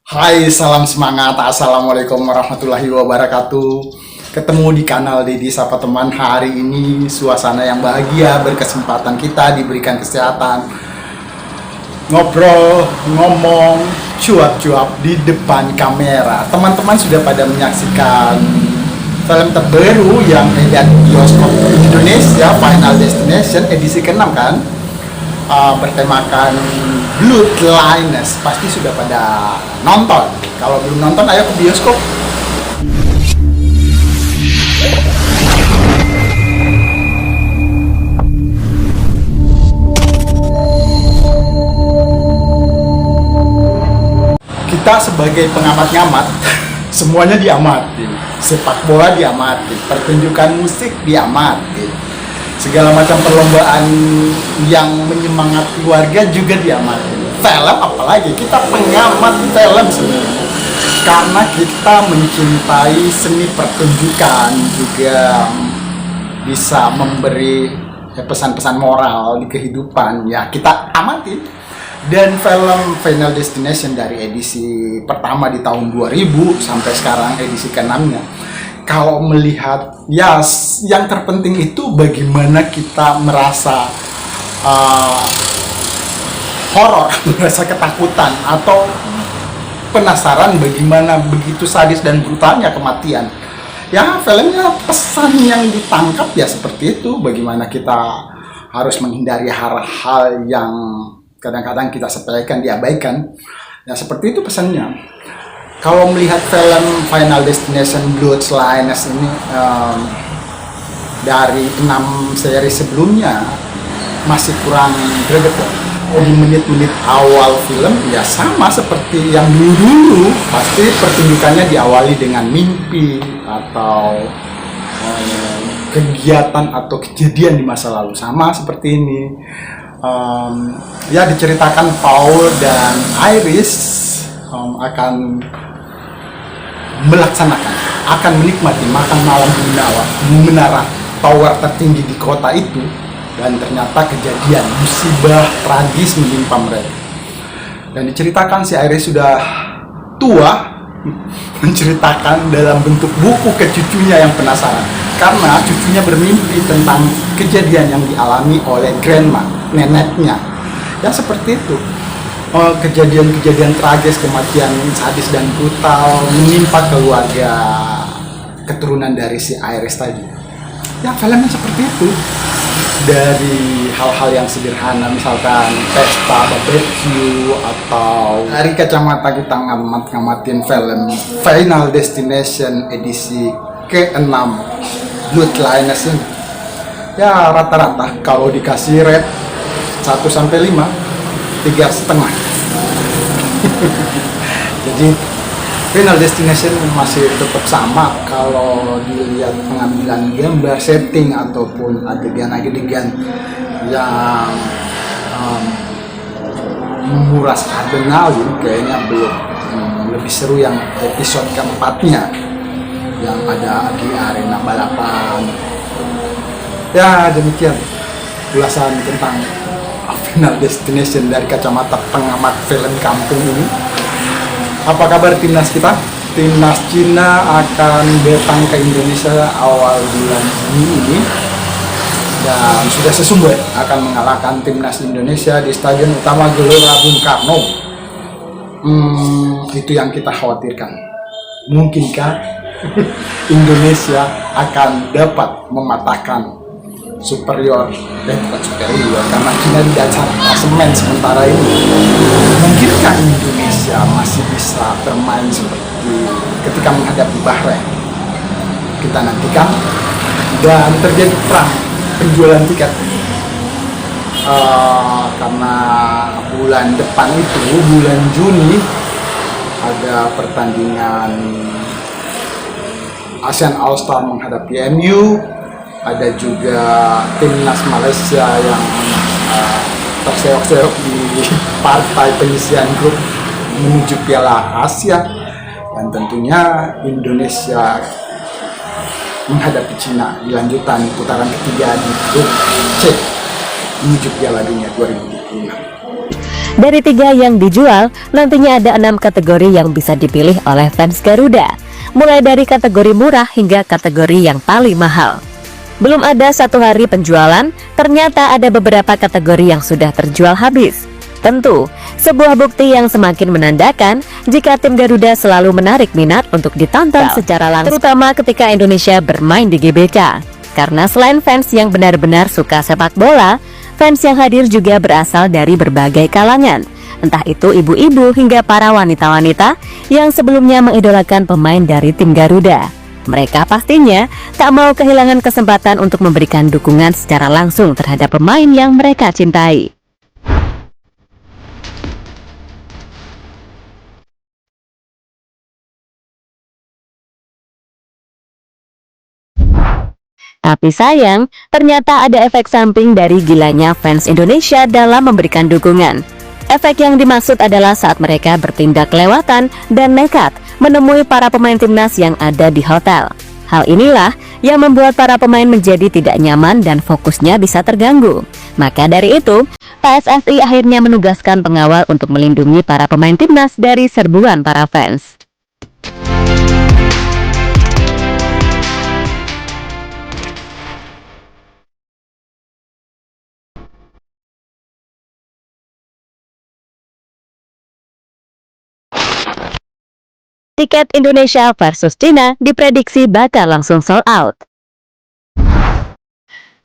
Hai, salam semangat. Assalamualaikum warahmatullahi wabarakatuh. Ketemu di kanal Dedi Sapa Teman. Hari ini suasana yang bahagia, berkesempatan kita diberikan kesehatan, ngobrol, ngomong, cuap-cuap di depan kamera. Teman-teman sudah pada menyaksikan film terbaru yang ada di bioskop Indonesia, Final Destination edisi ke-6 kan? Bertemakan Bloodlines. Pasti sudah pada nonton. Kalau belum nonton, ayo ke bioskop. Kita sebagai pengamat-ngamat semuanya diamati. Sepak bola diamati, pertunjukan musik diamati, segala macam perlombaan yang menyemangati warga juga diamati. Film apalagi, kita pengamat film sebenarnya karena kita mencintai seni pertunjukan, juga bisa memberi pesan-pesan moral di kehidupan, ya kita amati. Dan film Final Destination dari edisi pertama di tahun 2000 sampai sekarang edisi ke-6-nya, kalau melihat, ya yang terpenting itu bagaimana kita merasa horor, merasa ketakutan atau penasaran bagaimana begitu sadis dan brutalnya kematian. Ya, filmnya pesan yang ditangkap ya seperti itu, bagaimana kita harus menghindari hal-hal yang kadang-kadang kita sepelekan, diabaikan. Ya seperti itu pesannya. Kalau melihat film Final Destination Bloodlines ini dari 6 seri sebelumnya masih kurang greget ya. Di menit-menit awal film ya sama seperti yang dulu-dulu, pasti pertunjukannya diawali dengan mimpi atau kegiatan atau kejadian di masa lalu, sama seperti ini. Ya diceritakan Paul dan Iris akan melaksanakan, akan menikmati makan malam di menara tower tertinggi di kota itu, dan ternyata kejadian musibah tragis menimpa mereka. Dan diceritakan si Iris sudah tua menceritakan dalam bentuk buku ke cucunya yang penasaran, karena cucunya bermimpi tentang kejadian yang dialami oleh grandma, neneknya. Ya seperti itu, kejadian-kejadian tragis, kematian sadis dan brutal menimpa keluarga keturunan dari si Iris tadi. Ya filmnya seperti itu, dari hal-hal yang sederhana misalkan pesta barbecue, atau dari kacamata kita ngamatin film Final Destination edisi ke-6 Bloodlines ini. Ya rata-rata kalau dikasih rate 1 sampai 5, 3,5. Jadi Final Destination masih tetap sama kalau dilihat pengambilan gambar, setting ataupun adegan-adegan yang menguras adrenalin, kayaknya belum. Lebih seru yang episode keempatnya yang ada di arena balapan. Ya demikian ulasan tentang Final Destination dari kacamata pengamat film kampung ini. Apa kabar timnas kita? Timnas Cina akan datang ke Indonesia awal bulan Juni ini, dan sudah sesungguh akan mengalahkan timnas Indonesia di Stadion Utama Gelora Bung Karno. Itu yang kita khawatirkan. Mungkinkah Indonesia akan dapat mematahkan superior, bukan superior, karena Cina di dasar klasemen sementara ini. Mungkinkah Indonesia masih bisa bermain seperti ketika menghadapi Bahrain? Kita nantikan. Dan terjadi perang penjualan tiket karena bulan depan itu, bulan Juni, ada pertandingan ASEAN All Star menghadapi MU. Ada juga timnas Malaysia yang terseok-seok di partai penyisian grup menuju Piala Asia, dan tentunya Indonesia menghadapi Cina di lanjutan putaran ketiga di grup C menuju Piala Dunia 2026. Dari 3 yang dijual, nantinya ada 6 kategori yang bisa dipilih oleh fans Garuda, mulai dari kategori murah hingga kategori yang paling mahal. Belum ada 1 hari penjualan, ternyata ada beberapa kategori yang sudah terjual habis. Tentu, sebuah bukti yang semakin menandakan jika tim Garuda selalu menarik minat untuk ditonton secara langsung, terutama ketika Indonesia bermain di GBK. Karena selain fans yang benar-benar suka sepak bola, fans yang hadir juga berasal dari berbagai kalangan, entah itu ibu-ibu hingga para wanita-wanita yang sebelumnya mengidolakan pemain dari tim Garuda. Mereka pastinya tak mau kehilangan kesempatan untuk memberikan dukungan secara langsung terhadap pemain yang mereka cintai. Tapi sayang, ternyata ada efek samping dari gilanya fans Indonesia dalam memberikan dukungan. Efek yang dimaksud adalah saat mereka bertindak kelewatan dan nekat menemui para pemain timnas yang ada di hotel. Hal inilah yang membuat para pemain menjadi tidak nyaman dan fokusnya bisa terganggu. Maka dari itu, PSSI akhirnya menugaskan pengawal untuk melindungi para pemain timnas dari serbuan para fans. Tiket Indonesia versus Cina diprediksi bakal langsung sold out.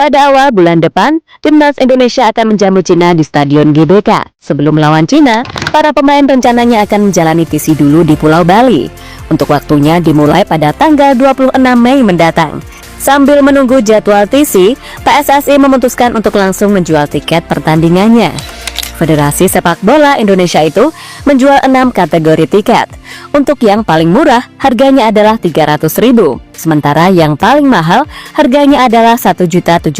Pada awal bulan depan, timnas Indonesia akan menjamu Cina di Stadion GBK. Sebelum melawan Cina, para pemain rencananya akan menjalani TC dulu di Pulau Bali. Untuk waktunya dimulai pada tanggal 26 Mei mendatang. Sambil menunggu jadwal TC, PSSI memutuskan untuk langsung menjual tiket pertandingannya. Federasi Sepak Bola Indonesia itu menjual 6 kategori tiket. Untuk yang paling murah, harganya adalah 300.000. Sementara yang paling mahal, harganya adalah 1.750.000.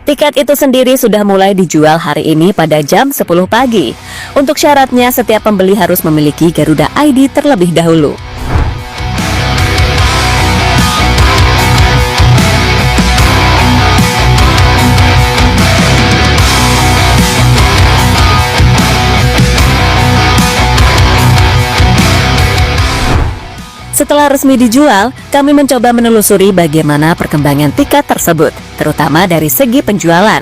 Tiket itu sendiri sudah mulai dijual hari ini pada jam 10 pagi. Untuk syaratnya, setiap pembeli harus memiliki Garuda ID terlebih dahulu. Setelah resmi dijual, kami mencoba menelusuri bagaimana perkembangan tiket tersebut, terutama dari segi penjualan.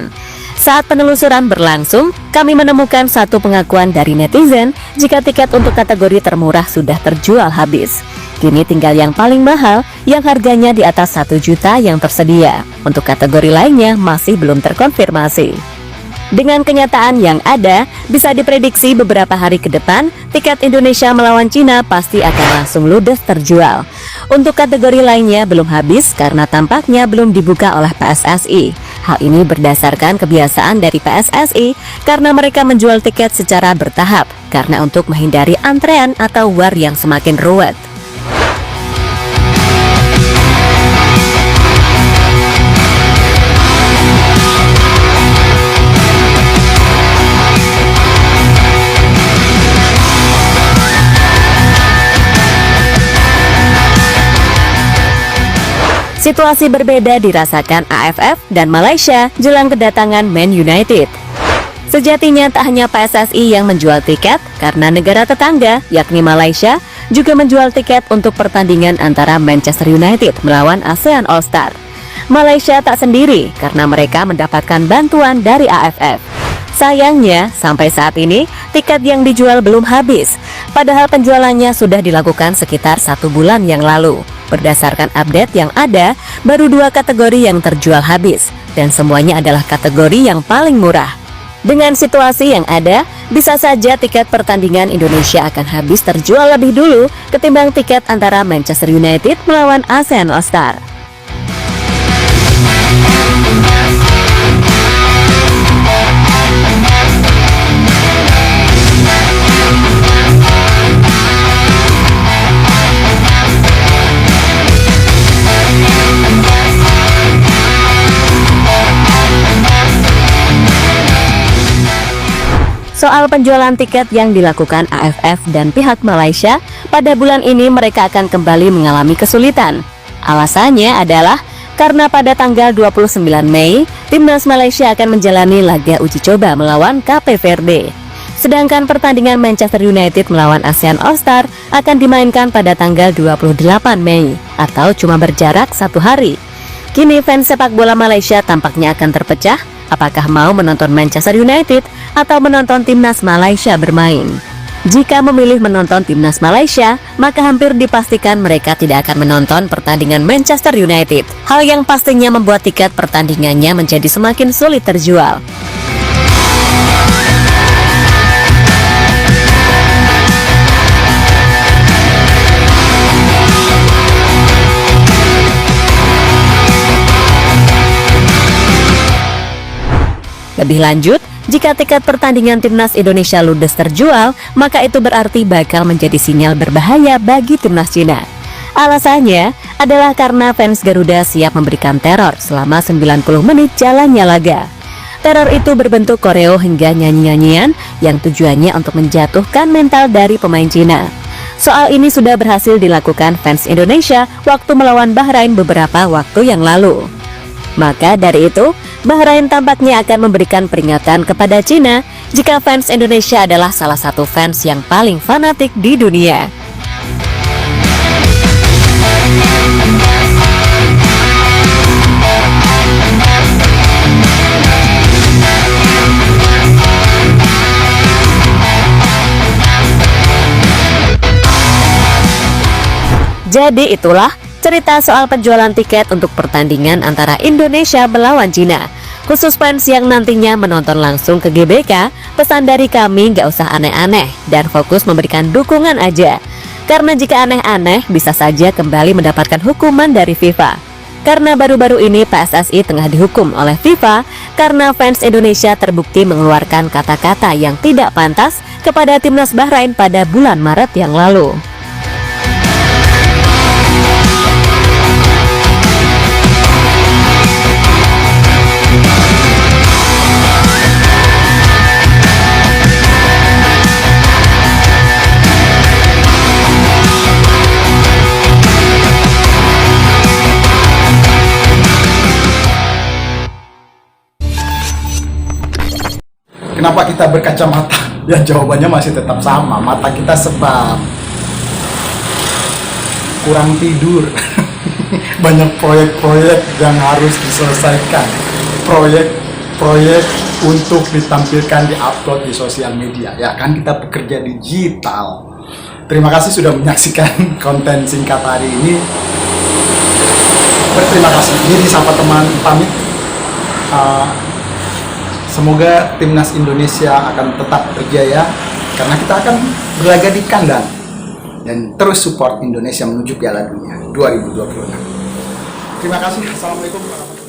Saat penelusuran berlangsung, kami menemukan satu pengakuan dari netizen jika tiket untuk kategori termurah sudah terjual habis. Kini tinggal yang paling mahal yang harganya di atas 1 juta yang tersedia. Untuk kategori lainnya masih belum terkonfirmasi. Dengan kenyataan yang ada, bisa diprediksi beberapa hari ke depan, tiket Indonesia melawan Cina pasti akan langsung ludes terjual. Untuk kategori lainnya belum habis karena tampaknya belum dibuka oleh PSSI. Hal ini berdasarkan kebiasaan dari PSSI karena mereka menjual tiket secara bertahap, karena untuk menghindari antrean atau war yang semakin ruwet. Situasi berbeda dirasakan AFF dan Malaysia jelang kedatangan Man United. Sejatinya tak hanya PSSI yang menjual tiket, karena negara tetangga, yakni Malaysia, juga menjual tiket untuk pertandingan antara Manchester United melawan ASEAN All-Star. Malaysia tak sendiri karena mereka mendapatkan bantuan dari AFF. Sayangnya, sampai saat ini, tiket yang dijual belum habis, padahal penjualannya sudah dilakukan sekitar 1 bulan yang lalu. Berdasarkan update yang ada, baru 2 kategori yang terjual habis, dan semuanya adalah kategori yang paling murah. Dengan situasi yang ada, bisa saja tiket pertandingan Indonesia akan habis terjual lebih dulu ketimbang tiket antara Manchester United melawan ASEAN All-Star. Soal penjualan tiket yang dilakukan AFF dan pihak Malaysia, pada bulan ini mereka akan kembali mengalami kesulitan. Alasannya adalah karena pada tanggal 29 Mei, timnas Malaysia akan menjalani laga uji coba melawan Cape Verde. Sedangkan pertandingan Manchester United melawan ASEAN All-Star akan dimainkan pada tanggal 28 Mei, atau cuma berjarak 1 hari. Kini fans sepak bola Malaysia tampaknya akan terpecah, apakah mau menonton Manchester United atau menonton timnas Malaysia bermain. Jika memilih menonton timnas Malaysia, maka hampir dipastikan mereka tidak akan menonton pertandingan Manchester United. Hal yang pastinya membuat tiket pertandingannya menjadi semakin sulit terjual. Lebih lanjut, jika tiket pertandingan timnas Indonesia ludes terjual, maka itu berarti bakal menjadi sinyal berbahaya bagi timnas Cina. Alasannya adalah karena fans Garuda siap memberikan teror selama 90 menit jalannya laga. Teror itu berbentuk koreo hingga nyanyi-nyanyian yang tujuannya untuk menjatuhkan mental dari pemain Cina. Soal ini sudah berhasil dilakukan fans Indonesia waktu melawan Bahrain beberapa waktu yang lalu. Maka dari itu, Bahrain tampaknya akan memberikan peringatan kepada Cina jika fans Indonesia adalah salah satu fans yang paling fanatik di dunia. Jadi itulah cerita soal penjualan tiket untuk pertandingan antara Indonesia melawan Cina. Khusus fans yang nantinya menonton langsung ke GBK, pesan dari kami nggak usah aneh-aneh dan fokus memberikan dukungan aja. Karena jika aneh-aneh bisa saja kembali mendapatkan hukuman dari FIFA. Karena baru-baru ini PSSI tengah dihukum oleh FIFA karena fans Indonesia terbukti mengeluarkan kata-kata yang tidak pantas kepada timnas Bahrain pada bulan Maret yang lalu. Kenapa kita berkacamata? Ya jawabannya masih tetap sama. Mata kita sebab kurang tidur. Banyak proyek-proyek yang harus diselesaikan. Proyek-proyek untuk ditampilkan, diupload di sosial media. Ya kan, kita pekerja digital. Terima kasih sudah menyaksikan konten singkat hari ini. Berterima kasih. Jadi sapa teman pamit. Semoga timnas Indonesia akan tetap berjaya karena kita akan berlaga di kandang dan terus support Indonesia menuju Piala Dunia 2026. Terima kasih. Assalamualaikum warahmatullahi wabarakatuh.